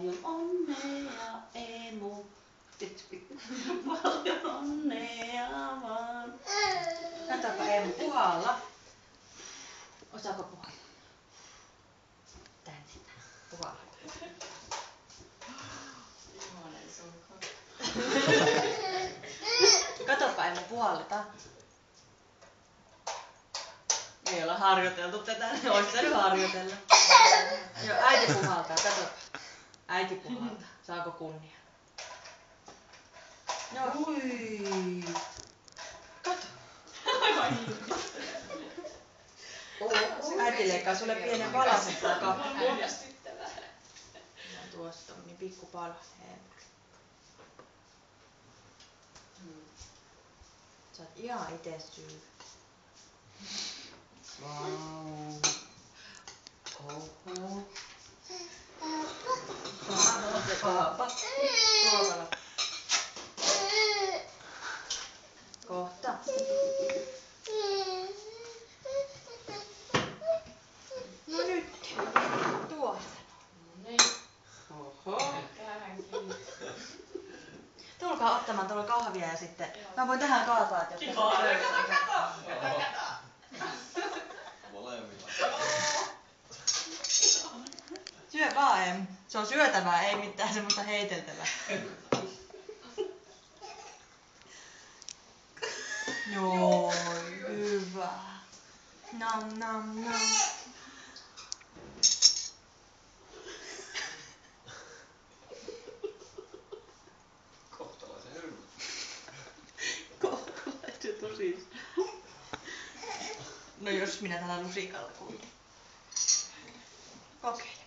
Paljon onnea, emu. Paljon onnea vaan. Katsopa emu puhalla. Osaako puhalla? Tän sitä. Puhalla. Katsopa emu puhalleta. Ei olla harjoiteltu tätä, ois sä nyt harjoitella. Joo, äiti puhaltaa, katsopa. Äiti puhaltaa. Saako kunnia? Joo. Ui. Kato. Äiti leikkaa sulle pienen palasen takaa. Tuosta on niin pikku pala. Sä oot ihan ite syy. Vau. Oho. Paapa. Ruokala. Kohta. No nyt. Tuosta. Oho. Tulkaa ottamaan tuolla kahvia ja sitten... Mä voin tähän kaataa, että jos... Syö vaan, Em. Se on syötävää, ei mitään semmoista heiteltävää. Joo, hyvä. Nam nam nam. Kohtalaisen hyvä. Kohtalaisen tosis. No jos minä tällä lusikalla kuulin. Okei.